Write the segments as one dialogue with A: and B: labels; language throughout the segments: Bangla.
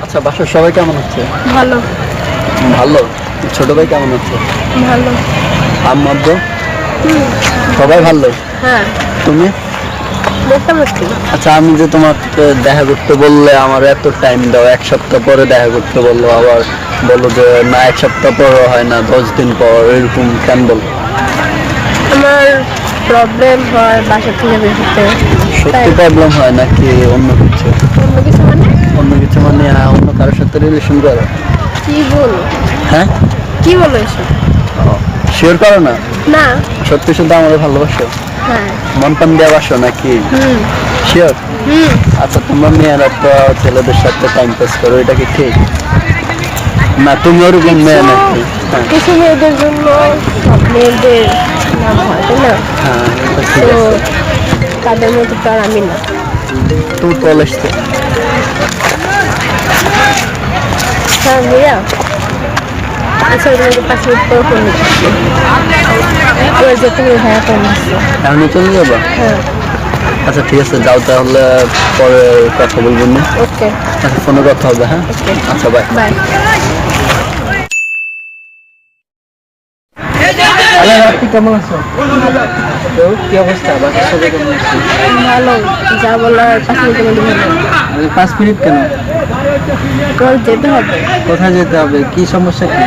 A: আচ্ছা, বাসার সবাই কেমন আছে?
B: ভালো।
A: ভালো। ছোট ভাই কেমন আছে?
B: ভালো।
A: আম্মা আব্বু সবাই ভালো?
B: হ্যাঁ।
A: তুমি?
B: মোটামুটি।
A: আচ্ছা, আমি যে তোমাকে দেখা করতে বললে আমার এত টাইম দাও, এক সপ্তাহ পরে দেখা করতে বললো, আবার বলো যে না এক সপ্তাহ পরও হয় না, 10 দিন পর, এরকম কেন বলো?
B: আমার প্রবলেম হয় বাসা থেকে বের হতে।
A: সত্যি প্রবলেম হয় নাকি অন্য কিছু?
B: অন্য কিছু মানে?
A: অন্য কিছু মানে অন্য কারোর সাথে রিলেশন করো?
B: কি বলো?
A: হ্যাঁ,
B: কি বলো এসব?
A: শিওর করো না?
B: না।
A: সত্যি শুধু আমাদের ভালোবাসো?
B: হ্যাঁ।
A: মন প্রাণ দিয়ে বাসো নাকি? শিওর? আচ্ছা, তোমরা মেয়েরা তো ছেলেদের সাথে টাইম পাস করো, এটা কি ঠিক? না তুমি ওরকম মেয়ে নাকি?
B: কিছু মেয়েদের জন্য সব মেয়েদের নাম হয়, তাই না?
A: হ্যাঁ, এটা ঠিক
B: তো
A: আছে।
B: তাদের মতো তো আর আমি না।
A: তুমি চলে আসতে।
B: হ্যাঁ ভাইয়া, আচ্ছা তোমাকে 5 মিনিট পর ফোন দিচ্ছি। ওই যে তুমি ভাইয়া ফোন দিচ্ছ।
A: এখন চলে যাবা?
B: হ্যাঁ।
A: আচ্ছা ঠিক আছে, যাও তাহলে, পরে কথা বলবো না?
B: ওকে।
A: আচ্ছা, ফোনে কথা হবে। হ্যাঁ, আচ্ছা, বাই
B: বাই।
A: কেমন আছো? কি অবস্থা? বাসার সবাই কেমন আছে?
B: ভালো। যা বলার 5 মিনিটের মধ্যে বলবো।
A: 5 মিনিট কেন?
B: তোর যেতে হবে।
A: কোথায় যেতে হবে? কি সমস্যা? কি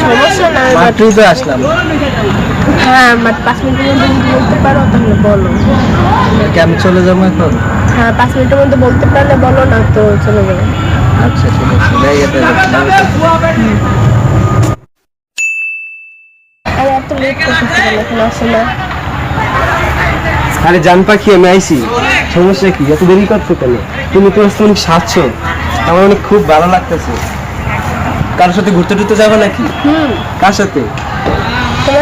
B: সমস্যা নাই,
A: মাত্রই তো আসলাম।
B: হ্যাঁ 5 মিনিটের মধ্যে যদি বলতে পারো তাহলে বলো।
A: আমি চলে যাবো এখন?
B: হ্যাঁ 5 মিনিটের মধ্যে বলতে পারলে বলো, না তো চলে যাবে।
A: আচ্ছা ঠিক আছে, জায়গাটা
B: আর এত লেট করতেছি কেন, এখন আসে না?
C: আরে জান পাখি, আমি আইছি। সমস্যা কি? এত দেরি করছো কেন? তুমি তো অনেক সাজছো, আমার অনেক খুব ভালো লাগতেছে। কারোর সাথে ঘুরতে টুরতে যাবে নাকি? কার সাথে?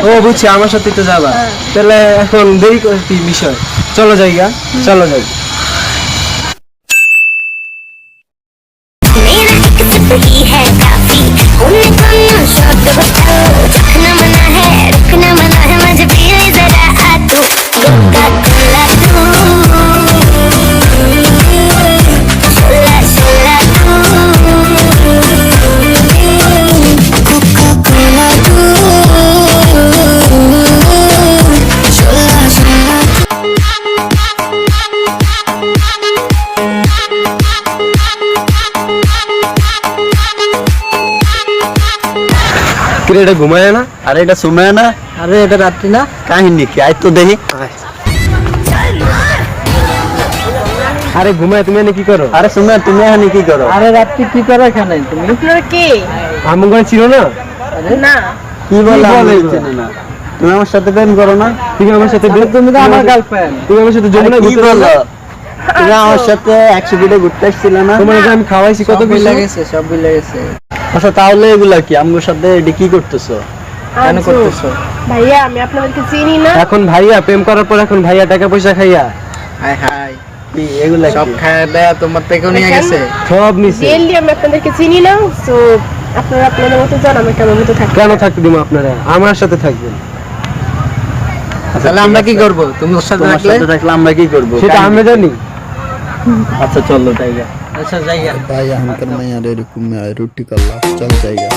C: ও বুঝছি, আমার সাথে তো যাবা। তাহলে এখন দেরি করে কি বিষয়? চলো জায়গা, চলো যাই। এটা ঘুমায় না?
A: আরে এটা সময় না?
C: আরে এটা রাত্রি না?
A: কাহিনী কি? আয় তো দেখি।
C: আরে ঘুমায়, তুমি এনে কি করো?
A: আরে সময়, তুমি এখানে কি করো?
C: আরে রাত্রি কি করো এখানে তুমি?
B: আপনারা কে?
C: আমার ঘরে ছিল না?
B: না।
A: কি বলে?
C: বলে
A: না, তুমি আমার সাথে প্রেম করো না?
C: তুমি আমার সাথে তুমি তো আমার গার্লফ্রেন্ড, তুমি আমার সাথে যমুনা
A: কি
C: ঘুরতে
A: বলো?
C: বলো?
A: তুমি আমার সাথে 100 ফিটে ঘুরতে আসছিলে না?
C: তোমার আমি খাওয়াইছি কত কিছু।
A: সব বিল গেছে। আচ্ছা, তাহলে এগুলা কি আমার সাথে এটি কি করতেছো?
C: কেন করতেছো?
B: ভাইয়া আমি আপনাদেরকে চিনি না।
C: এখন ভাইয়া প্রেম করার পর এখন ভাইয়া টাকা পয়সা খাইয়া
A: হাই হাই, কি এগুলা
D: সব
A: কি?
D: খায় দেয়া তোমার থেকেও নিয়ে গেছে।
C: সব নিছে।
B: রিয়েলি আমি আপনাদেরকে চিনি না। সো আপনারা আপনাদের মতো যান, আমি কেমন মতো থাকি।
C: কেন থাকতে দিব? আপনারা আমার সাথে থাকবেন।
A: আচ্ছা,
D: তাহলে আমরা কি করব? তুমি ওর সাথে
A: তোমার
D: থাকলে?
A: সাথে থাকলে আমরা কি করবো?
C: সেটা আমরা জানি।
A: আচ্ছা চলো জায়গা।
D: আচ্ছা জায়গা।
A: भाई हमकर मैं यार रुकूं मैं रोटी कर ला चल जाएगा।